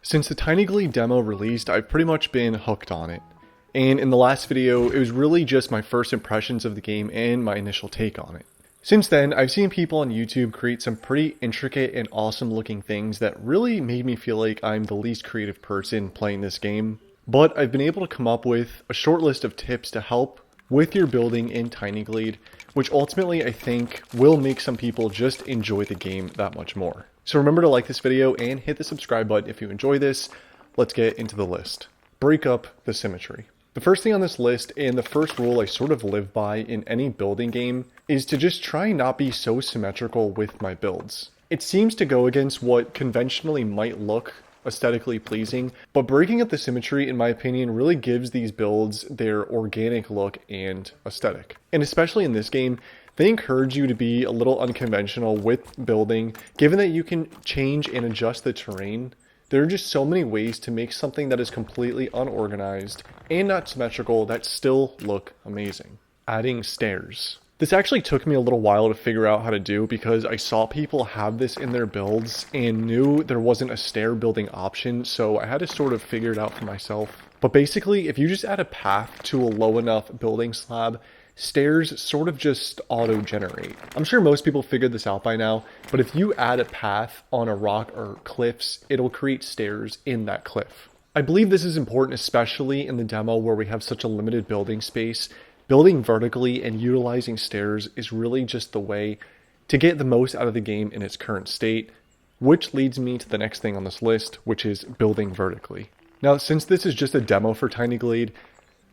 Since the Tiny Glade demo released, I've pretty much been hooked on it. And in the last video, it was really just my first impressions of the game and my initial take on it. Since then, I've seen people on YouTube create some pretty intricate and awesome looking things that really made me feel like I'm the least creative person playing this game. But I've been able to come up with a short list of tips to help with your building in Tiny Glade, which ultimately I think will make some people just enjoy the game that much more. So remember to like this video and hit the subscribe button if you enjoy this. Let's get into the list. Break up the symmetry. The first thing on this list, and the first rule I sort of live by in any building game, is to just try not be so symmetrical with my builds. It seems to go against what conventionally might look aesthetically pleasing, but breaking up the symmetry, in my opinion, really gives these builds their organic look and aesthetic. And especially in this game, they encourage you to be a little unconventional with building, given that you can change and adjust the terrain. There are just so many ways to make something that is completely unorganized and not symmetrical that still look amazing. Adding stairs. This actually took me a little while to figure out how to do because I saw people have this in their builds and knew there wasn't a stair building option, so I had to sort of figure it out for myself. But basically, if you just add a path to a low enough building slab, stairs sort of just auto-generate. I'm sure most people figured this out by now, but if you add a path on a rock or cliffs, it'll create stairs in that cliff. I believe this is important, especially in the demo where we have such a limited building space. Building vertically and utilizing stairs is really just the way to get the most out of the game in its current state, which leads me to the next thing on this list, which is building vertically. Now, since this is just a demo for Tiny Glade,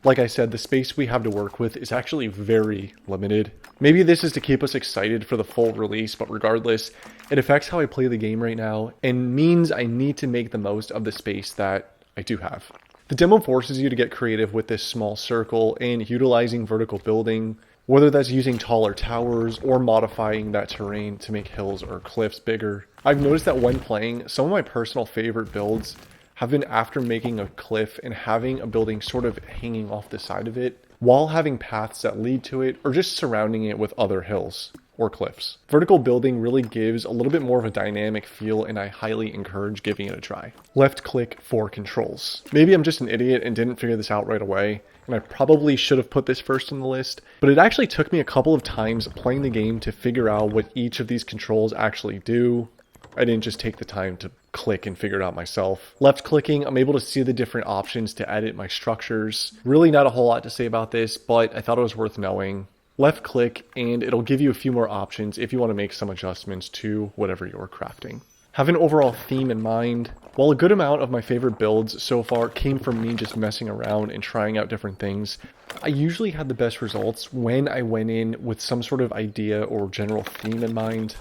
like I said, the space we have to work with is actually very limited. Maybe this is to keep us excited for the full release, but regardless, it affects how I play the game right now and means I need to make the most of the space that I do have. The demo forces you to get creative with this small circle and utilizing vertical building, whether that's using taller towers or modifying that terrain to make hills or cliffs bigger. I've noticed that when playing, some of my personal favorite builds have been after making a cliff and having a building sort of hanging off the side of it, while having paths that lead to it or just surrounding it with other hills or cliffs. Vertical building really gives a little bit more of a dynamic feel, and I highly encourage giving it a try. Left click for controls. Maybe I'm just an idiot and didn't figure this out right away, and I probably should have put this first on the list, but it actually took me a couple of times playing the game to figure out what each of these controls actually do. I didn't just take the time to click and figure it out myself. Left clicking, I'm able to see the different options to edit my structures. Really not a whole lot to say about this, but I thought it was worth knowing. Left click and it'll give you a few more options if you want to make some adjustments to whatever you're crafting. Have an overall theme in mind. While a good amount of my favorite builds so far came from me just messing around and trying out different things, I usually had the best results when I went in with some sort of idea or general theme in mind.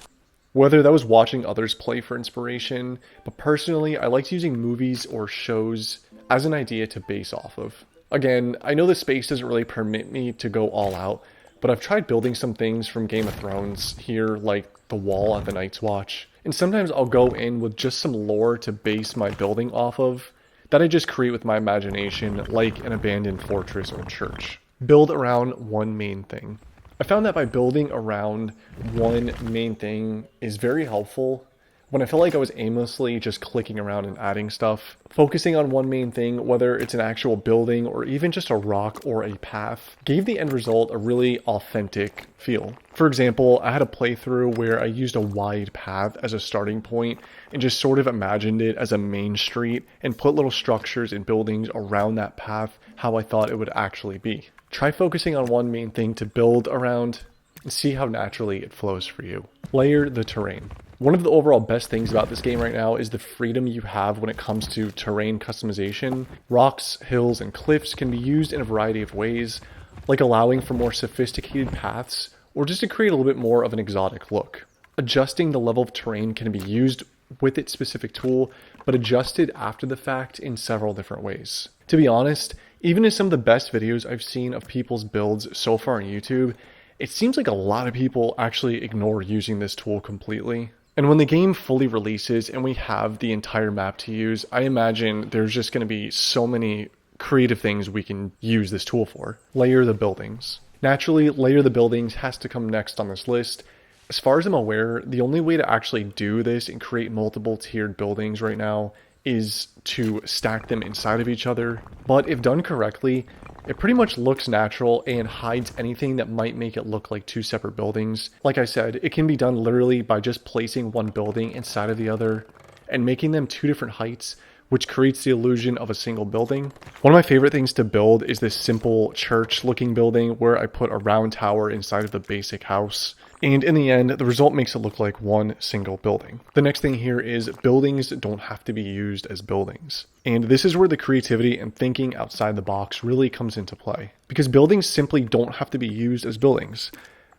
Whether that was watching others play for inspiration, but personally, I liked using movies or shows as an idea to base off of. Again, I know the space doesn't really permit me to go all out, but I've tried building some things from Game of Thrones here, like the wall at the Night's Watch, and sometimes I'll go in with just some lore to base my building off of that I just create with my imagination, like an abandoned fortress or church. Build around one main thing. I found that by building around one main thing is very helpful. When I felt like I was aimlessly just clicking around and adding stuff, focusing on one main thing, whether it's an actual building or even just a rock or a path, gave the end result a really authentic feel. For example, I had a playthrough where I used a wide path as a starting point and just sort of imagined it as a main street and put little structures and buildings around that path how I thought it would actually be. Try focusing on one main thing to build around and see how naturally it flows for you. Layer the terrain. One of the overall best things about this game right now is the freedom you have when it comes to terrain customization. Rocks, hills, and cliffs can be used in a variety of ways, like allowing for more sophisticated paths or just to create a little bit more of an exotic look. Adjusting the level of terrain can be used with its specific tool, but adjusted after the fact in several different ways. To be honest, even in some of the best videos I've seen of people's builds so far on YouTube, it seems like a lot of people actually ignore using this tool completely. And when the game fully releases and we have the entire map to use, I imagine there's just going to be so many creative things we can use this tool for. Layer the buildings. Naturally, layer the buildings has to come next on this list. As far as I'm aware, the only way to actually do this and create multiple tiered buildings right now is to stack them inside of each other, but if done correctly, it pretty much looks natural and hides anything that might make it look like two separate buildings. Like I said, it can be done literally by just placing one building inside of the other and making them two different heights, which creates the illusion of a single building. One of my favorite things to build is this simple church looking building where I put a round tower inside of the basic house. And in the end, the result makes it look like one single building. The next thing here is buildings don't have to be used as buildings. And this is where the creativity and thinking outside the box really comes into play. Because buildings simply don't have to be used as buildings.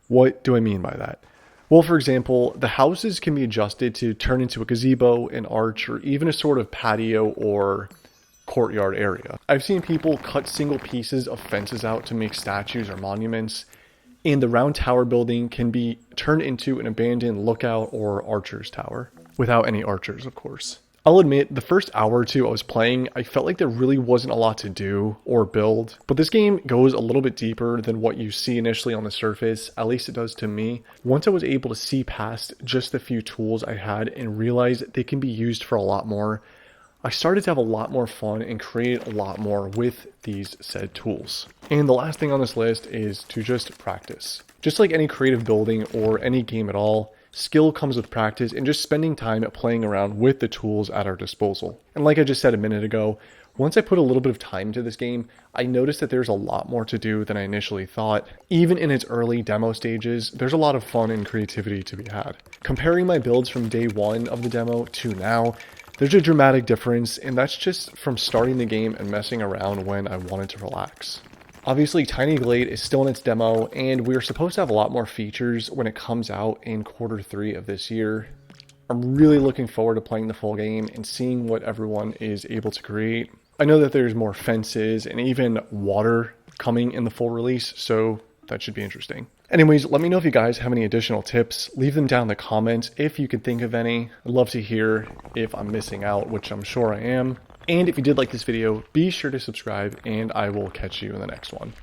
What do I mean by that? Well, for example, the houses can be adjusted to turn into a gazebo, an arch, or even a sort of patio or courtyard area. I've seen people cut single pieces of fences out to make statues or monuments, and the round tower building can be turned into an abandoned lookout or archer's tower, without any archers, of course. I'll admit, the first hour or two I was playing, I felt like there really wasn't a lot to do or build, but this game goes a little bit deeper than what you see initially on the surface, at least it does to me. Once I was able to see past just the few tools I had and realize they can be used for a lot more, I started to have a lot more fun and create a lot more with these said tools. And the last thing on this list is to just practice. Just like any creative building or any game at all, skill comes with practice and just spending time playing around with the tools at our disposal. And like I just said a minute ago, once I put a little bit of time into this game, I noticed that there's a lot more to do than I initially thought. Even in its early demo stages, there's a lot of fun and creativity to be had. Comparing my builds from day one of the demo to now, there's a dramatic difference, and that's just from starting the game and messing around when I wanted to relax. Obviously, Tiny Glade is still in its demo, and we are supposed to have a lot more features when it comes out in Q3 of this year. I'm really looking forward to playing the full game and seeing what everyone is able to create. I know that there's more fences and even water coming in the full release, so that should be interesting. Anyways, let me know if you guys have any additional tips. Leave them down in the comments if you can think of any. I'd love to hear if I'm missing out, which I'm sure I am. And if you did like this video, be sure to subscribe, and I will catch you in the next one.